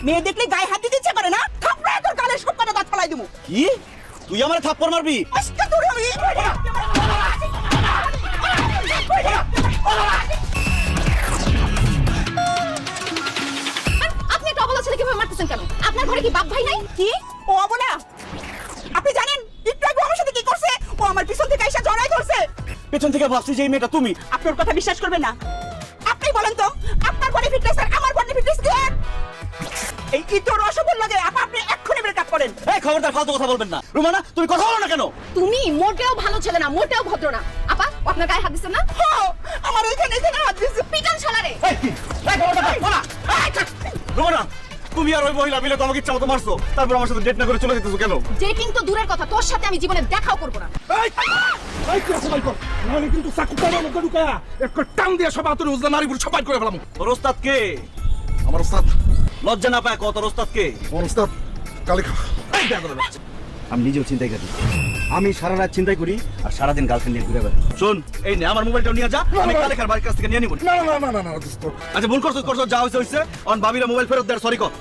মেয়ে দেখলে গায়ে হাত দিতে ইচ্ছে করে না? থাপড়ায় তোর গালে সব কটা দাঁত ফেলাই দিমু। কি তুই আমারে থাপ্পড় মারবি? আজকে তোর আমি আপনি একটা অবলা ছেলে কিভাবে মারতেছেন কেন? আপনার ঘরে কি বাপ ভাই নাই? কি ও অবলা? আপনি জানেন একটু আগে আমার সাথে কি করছে? ও আমার পিছন থেকে এসে জড়াই ধরছে। পেছন থেকে ভাবছি যে এই মেয়েটা তুমি। আপনার কথা বিশ্বাস করবেন না। আপনি বলেন তো আপনার বডি ফিটনেস আর আমার বডি ফিটনেস কি এক? এই কি তোর অসবল লাগে? আপনি এক্ষুনি ব্রেকআপ করেন। এই খবরদার ফালতু কথা বলবেন না। রুমানা তুমি কথা বলো না কেন? তুমি মোটেও ভালো ছেলে না, মোটেও ভদ্র না। আপা, ও আপনার গায়ে হাত দিছেন না? আমার এখানে হাত দিছে। পিটান শালারে। এই কি এই খবরদার বলা। রুমানা তুমি আর ওই মহিলা মিলে তো আমাকে ইচ্ছা মতো মারছো, তারপর আমার সাথে ডেট না করে চলে যেতেছো কেন? ডেটিং তো দূরের কথা, তোর সাথে আমি জীবনে দেখাও করব না। এই কি আছে ভাইকো? নাহলে কিন্তু চাকু কাটা মুখে ঢুকায়া একটা টান দিয়ে সব আতরে উজলা নারী পুরো সবাই করে ফেলাম। তোর ওস্তাদ কে? আমার ওস্তাদ, লজ্জা না পায় কত ওস্তাদ কে? আমার ওস্তাদ কালিকা। এই দেখো না। আমি নিজেও চিন্তাই করি। আমি সারা রাত চিন্তাই করি আর সারাদিন গার্লফ্রেন্ড নিয়ে ঘুরে বেড়াই। শোন এই নে আমার মোবাইলটা নিয়ে যা, আমি কালেখার বাড়ির কাছ থেকে নিয়ে নিব। না না না না না দোস্ত। আচ্ছা ভুল করছো যা হইছে অন ভাবিরা মোবাইল ফেরত দেয়, সরি কর।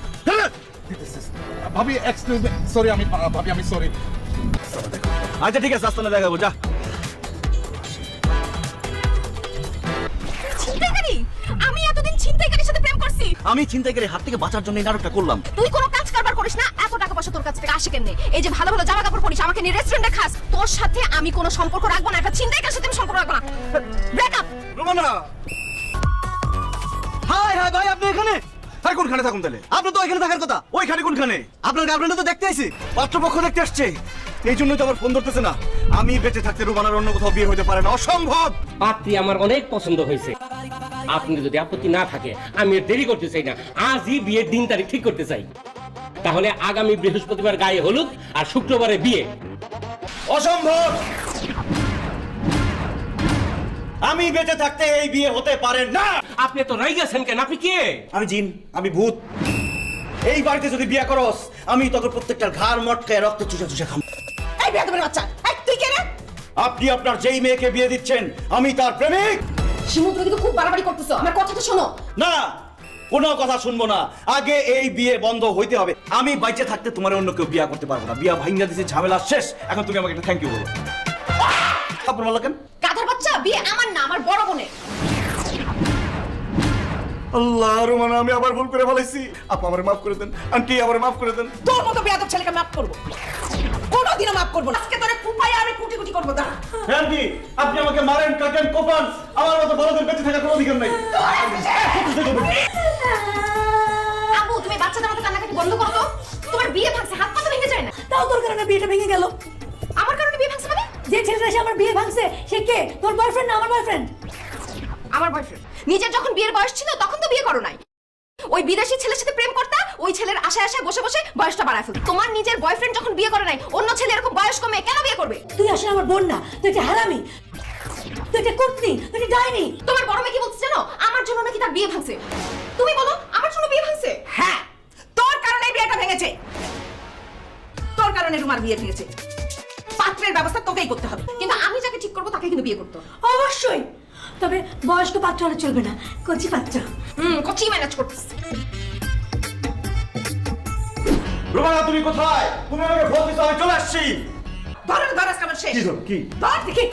ভাবি এক্সকিউজ মি, সরি আমি ভাবি আমি সরি। আচ্ছা ঠিক আছে আস্তে দেখাবো যা। ছিনতাইকারী? আমি এতদিন ছিনতাইকারীর সাথে প্রেম করছি। আমি ছিনতাইকারীর হাত থেকে বাঁচার জন্য এই নাটকটা করলাম। তুই কোনো কাজ কারবার করিস না, এত টাকা পয়সা তোর কাছ থেকে আসে কেন? এই যে ভালো ভালো জামা কাপড় পরিস, আমাকে নিয়ে রেস্টুরেন্টে খাস, তোর সাথে আমি কোনো সম্পর্ক রাখবো না। একটা ছিনতাইকারীর সাথে আমি সম্পর্ক রাখবো না। ব্রেকআপ। রোমানা হাই হাই ভাই আপনি এখানে? ভাই কোনখানে থাকুন তাহলে? আপনি তো ওইখানে থাকার কথা। ওইখানে কোনখানে? আপনার গার্লফ্রেন্ড তো দেখতে আইছি, পাত্রপক্ষ দেখতে আসছে। এই জন্যই তো আমার ফোন ধরতেছে না। আমি বেঁচে থাকতে রুমানার অন্য কোথাও বিয়ে হতে পারে না, অসম্ভব। পাত্রী আমার অনেক পছন্দ হয়েছে। আপনি যদি আপত্তি না থাকে আমি আর দেরি করতে চাই না, আজই বিয়ের দিন তারিখ ঠিক করতে চাই। তাহলে আগামী বৃহস্পতিবার গায়ে হলুদ আর শুক্রবারে বিয়ে। অসম্ভব। আমি বেঁচে থাকতে এই বিয়ে হতে পারে না। আপনি তো রাই গেছেন কেন? আপনি কে? আমি জিন, আমি ভূত। এই বাড়িতে যদি বিয়ে করস আমি তোকে প্রত্যেকটার ঘাড় মটকায় রক্ত চুষে চুষে খাবো। এই বেয়াদবের বাচ্চা, এই তুই কে রে? আপনি আপনার যেই মেয়েকে বিয়ে দিচ্ছেন আমি তার প্রেমিক। শিমু, তুমি কিন্তু খুব বাড়াবাড়ি করতেছো, আমার কথাটা শোনো। না কোনো কথা শুনবো না, আগে এই বিয়ে বন্ধ হইতে হবে। আমি বাইচে থাকতে তোমার অন্য কেউ বিয়ে করতে পারবো না। বিয়া ভাঙ্গা দিছে, ঝামেলা শেষ। এখন তুমি আমাকে একটা থ্যাংক ইউ বলো। আপনার বলো কেন? গাধার বাচ্চা, বিয়ে আমার না, আমার বড় বোনের। আল্লাহ রোমানা আমি আবার ভুল করে ফেলাইছি। আপা আমারে মাফ করে দেন, আন্টি আমারে মাফ করে দেন। তোর মতো বেয়াদব ছেলেকে মাফ করব? কোনোদিনও মাফ করব না। আজকে তোরে কুপাইয়া আমি কুটি কুটি করব। দাঁড়া। আন্টি আপনি আমাকে মারেন, কাটেন, কোপান, আমার মতো বড়দের বেঁচে থাকার কোনো অধিকার নাই। আবু, তুমি বাচ্চাদের মতো কান্নাকাটি বন্ধ করো তো। তোমার বিয়ে ভাঙছে, হাত পা তো ভেঙে যায় না। তাও তোর কারণে বিয়েটা ভেঙে গেল। আমার কারণে বিয়ে ভাঙছে মানে? যে ছেলেটা এসে আমার বিয়ে ভাঙছে সে কে? তোর বয়ফ্রেন্ড না আমার বয়ফ্রেন্ড? আমার বয়ফ্রেন্ড। নিজের যখন বিয়ের বয়স ছিল তখন তো বিয়ে করো নাই। ওই বিদেশি ছেলের সাথে প্রেম করতা, ওই ছেলের আশায় আশায় বসে বসে বয়সটা বাড়ায় ফেলতো। তোমার নিজের বয়ফ্রেন্ড যখন বিয়ে করে নাই, অন্য ছেলে এরকম বয়স কমে কেন বিয়ে করবে? তুই আসলে আমার বোন না, তুই একটা হারামি, তুই একটা কুটনি, তুই একটা ডাইনি। তোমার বড় মেয়ে কি বলছে জানো? আমার জন্য নাকি তার বিয়ে ভাঙছে। তুমি বলো আমার জন্য বিয়ে ভাঙছে? হ্যাঁ, তোর কারণে বিয়েটা ভেঙেছে। তোর কারণে রুমার বিয়ে ভেঙেছে। পাত্রের ব্যবস্থা তোকেই করতে হবে। কিন্তু আমি যাকে ঠিক করবো তাকে কিন্তু বিয়ে করতে হবে। অবশ্যই, তবে বয়স্ক পাত্র হলে চলবে না, কচি পাত্র। কচি ম্যানেজ করতেছে। রোমানা তুমি কোথায়? তুমি আমাকে ফোন দিছো, আমি চলে আসছি। ধরে ধরে আজকে আমার শেষ। কি ধর কি? ধর দেখি।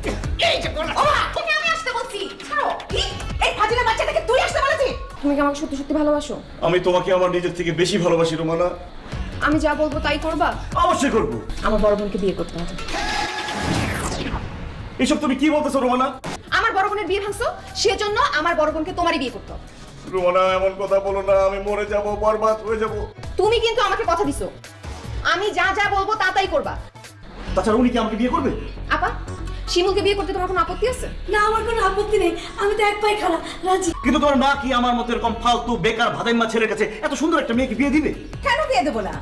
এই। এই যে কোন ও মা, তুমি আমি আসতে বলছি, ছাড়ো। কি? এই ফাজিলা বাচ্চাটাকে তুই আসতে বলেছিস? তুমি কি আমাকে সত্যি সত্যি ভালোবাসো? আমি তোমাকে আমার নিজের থেকে বেশি ভালোবাসি রোমানা। আমি যা বলবো তাই করবা? অবশ্যই করব। আমার বড় বোনকে বিয়ে করতে হবে। এসব তুমি কি বলতেছো রোমানা? আমার বড় বোনের বিয়ে ভাঙছো, সেজন্য আমার বড় বোনকে তোমারই বিয়ে করতে হবে। রোমানা এমন কথা বলো না, আমি মরে যাব, বরবাদ হয়ে যাব। তুমি কিন্তু আমাকে কথা দিছো, আমি যা যা বলবো তা তাই করবা। তাছাড়া উনি কি আমাকে বিয়ে করবে? আপা, শিমুলকে বিয়ে করতে তোমার কোনো আপত্তি আছে? না, আমার কোনো আপত্তি নেই, আমি তো এক পায়ে খাড়া, রাজি। কিন্তু তোমার মা কি আমার মতো এরকম ফালতু বেকার ভাদাইমা ছেলের কাছে এত সুন্দর একটা মেয়েকে বিয়ে দিবে? কেন বিয়ে দেবো না?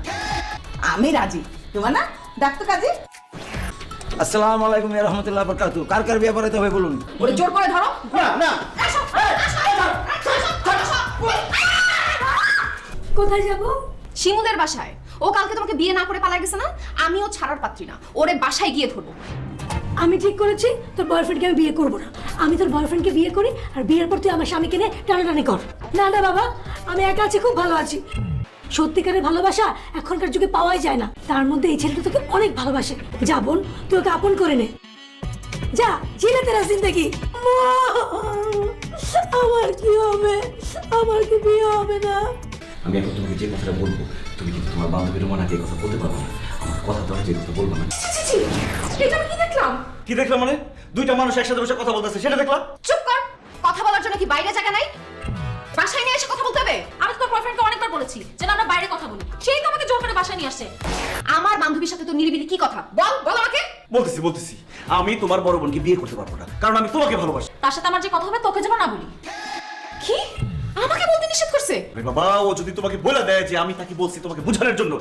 আমি রাজি। তোমার না ডাক্তার কাজী। আসসালামু আলাইকুম ওয়া রাহমাতুল্লাহি ওয়া বারাকাতুহু। কার কার বিয়ে পড়াতে হবে বলুন? ওরে জোর করে ধরো। না না আসো, আসো, আসো। কোথায় যাবো? শিমুলের বাসায়। ও কালকে তোমাকে বিয়ে না করে পালা গেছে না? আমিও ছাড়ার পাত্রী না, ওরে বাসায় গিয়ে ধরবো। আমি ঠিক করেছি তোর বয়ফ্রেন্ডকে আমি বিয়ে করবো না। আমি তোর বয়ফ্রেন্ডকে বিয়ে করি, আর বিয়ের পর তুই আমার স্বামীকে নিয়ে টানাটানি কর। না না বাবা, আমি একা আছি, খুব ভালো আছি। সত্যিকারের ভালোবাসা এখনকার যুগে পাওয়াই যায় না। তার মধ্যে এই ছেলেটা তোকে অনেক ভালোবাসে। যা বোন, তুই ওকে আপন করে নে। যা, জিলে তেরা জিন্দেগি। আমার কি হবে? আমার কি বিয়ে হবে না? আমি এখন তোমাকে যে কথাটা বলবো, তুমি কিন্তু তোমার বান্ধবী রোমানাকে এই কথা বলতে পারবো না। আমার কথা তো যে কথা বলবো না। এটা আমি কি দেখলাম? কি দেখলাম মানে? দুইটা মানুষ একসাথে বসে কথা বলতেছে, সেটা দেখলাম। চুপ কর। কথা বলার জন্য কি বাইরে জায়গা নাই? বাসায় নিয়ে এসে কথা বলতে হবে? আমি তো তোর বয়ফ্রেন্ডকে অনেকবার বলেছি যেন আমরা বাইরে কথা বলি, সেই তো আমাকে জোর করে বাসায় নিয়ে আসছে। আমার বান্ধবীর সাথে তো নিরিবিলি কি কথা? বল বল আমাকে। বলতেছি আমি তোমার বড় বোনকে বিয়ে করতে পারবো না, কারণ আমি তোমাকে ভালোবাসি। তার সাথে আমার যে কথা হবে তোকে যেন না বলি। কি? আমাকে বলতে নিষেধ করছে? আরে বাবা, ও যদি তোমাকে বলে দেয় যে আমি তাকে বলছি তোমাকে বোঝানোর জন্য,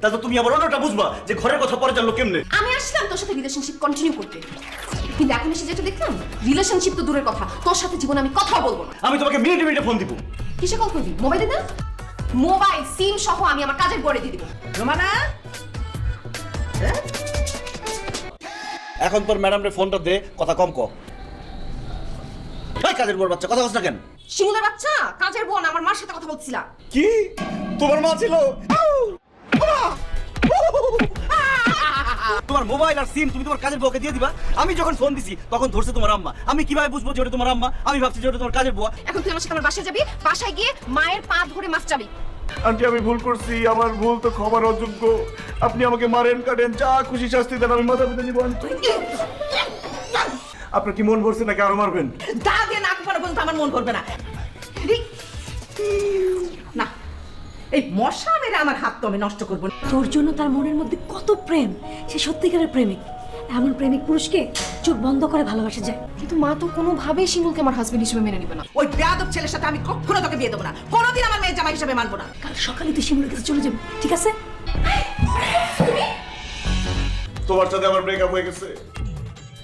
তাহলে তো তুমি আবার অন্যটা বুঝবা যে ঘরের কথা পরে জানলো কেমনে। আমি আসলাম তোর সাথে রিলেশনশিপ কন্টিনিউ করতে, কিন্তু এখন এসে যেটা দেখলাম, রিলেশনশিপ তো দূরের কথা, তোর সাথে জীবনে আমি কথা বলবো না। আমি তোমাকে মিনিটে মিনিটে ফোন দিব। কিসে কল করবি? মোবাইলে না? মোবাইল সিম সহ আমি আমার কাজের বরে দিয়ে দিব। রোমানা, এখন তোর ম্যাডামরে ফোনটা দে, কথা কম কর। এই কাজের বড় বাচ্চা, কথা বলছ না কেন? শিমুলের বাচ্চা, কাজের বোন, আমার মার সাথে কথা বলছিলাম। কি তোমার মা ছিল? তোমার মোবাইল আর সিম তুমি তোমার কাজের বউকে দিয়ে দিবা? আমি যখন ফোন দিছি তখন ধরছে তোমার আম্মা। আমি কিভাবে বুঝবো যে ওটা তোমার আম্মা? আমি ভাবছি যে ওটা তোমার কাজের বউ। এখন তুই আমার সাথে আমার বাসায় যাবি, বাসায় গিয়ে মায়ের পা ধরে মাছ চাবি। আন্টি, আমি ভুল করছি, আমার ভুল তো ক্ষমার অযোগ্য। আপনি আমাকে মারেন, কাটেন, যা খুশি শাস্তি দেন, আমি মাথা পেতে নিব। আপনার কি মন ভরছে নাকি আরো মারবেন? দা দিয়ে নাক পড়া পর্যন্ত আমার মন করবে না। না, এই মশা মেরে আমার হাত তো আমি নষ্ট করবো না। তোর জন্য তার মনের মধ্যে কত প্রেম, সে সত্যিকারের প্রেমিক। এমন প্রেমিক পুরুষকে চোখ বন্ধ করে ভালোবাসা যায়। কিন্তু মা তো কোনোভাবেই শিমুলকে আমার হাজবেন্ড হিসেবে মেনে নিবে না। ওই বেয়াদব ছেলের সাথে আমি কখনো তোকে বিয়ে দেবো না, কোনোদিন আমার মেয়ের জামাই হিসেবে মানবো না। কাল সকালে তুই শিমুলের কাছে চলে যাবি, ঠিক আছে? তোমার সাথে আমার ব্রেকআপ হয়ে গেছে।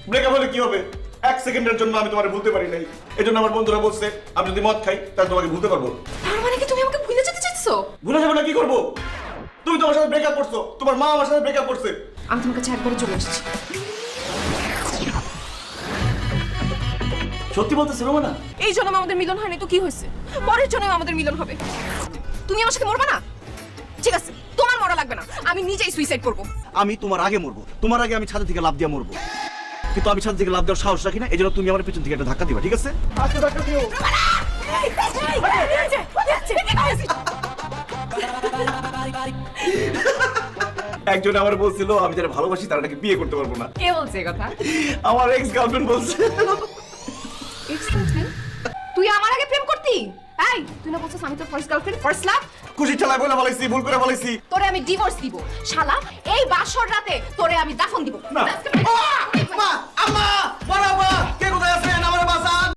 ব্রেকআপ হলে কি হবে? এক সেকেন্ডের জন্য আমি তোমাকে ভুলতে পারি নাই। এজন্য আমার বন্ধুরা বলছে আমি যদি মদ খাই তাহলে তোমাকে ভুলতে পারবো। তার মানে কি তুমি আমাকে ভুলে যেতে চাইছো? ভুলে যাবো না, কি করবো? তুমি তোমার সাথে ব্রেকআপ করছো, তোমার মা আমার সাথে ব্রেকআপ করছে। আমি তোমার কাছে একবারে চলে এসেছি। সত্যি বলতেছে রোমানা? এই জন্মে আমাদের মিলন হয়নি তো কি হয়েছে? পরের জন্মে আমাদের মিলন হবে। তুমি আমার সাথে মরবা না? ঠিক আছে, তোমার মরা লাগবে না, আমি নিজেই সুইসাইড করব। আমি তোমার আগে মরবো, তোমার আগে আমি ছাদ থেকে লাফ দিয়ে মরবো। কিন্তু আমি ছাদ থেকে লাফ দেওয়ার সাহস রাখি না, এই জন্য তুমি আমার পেছন থেকে একটা ধাক্কা দিবা, ঠিক আছে? ধাক্কা দিও। একজন আমার বলছিল আমি যারা ভালোবাসি তারা নাকি বিয়ে করতে পারবো না। কে বলছে এই কথা? আমার এক্স গার্লফ্রেন্ড বলছে। তুই আমার আগে প্রেম করতি? এই, তুই না বলছিস আমি তোর ফার্স্ট গার্লফ্রেন্ড, ফার্স্ট লাভ? খুশি ঠেলায় বলে বলাইছি, ভুল করে বলাইছি। তোরে আমি ডিভোর্স দিব শালা। এই বাসর রাতে তোরে আমি দাফন দিব। না। আম্মা, আম্মা, বাবা।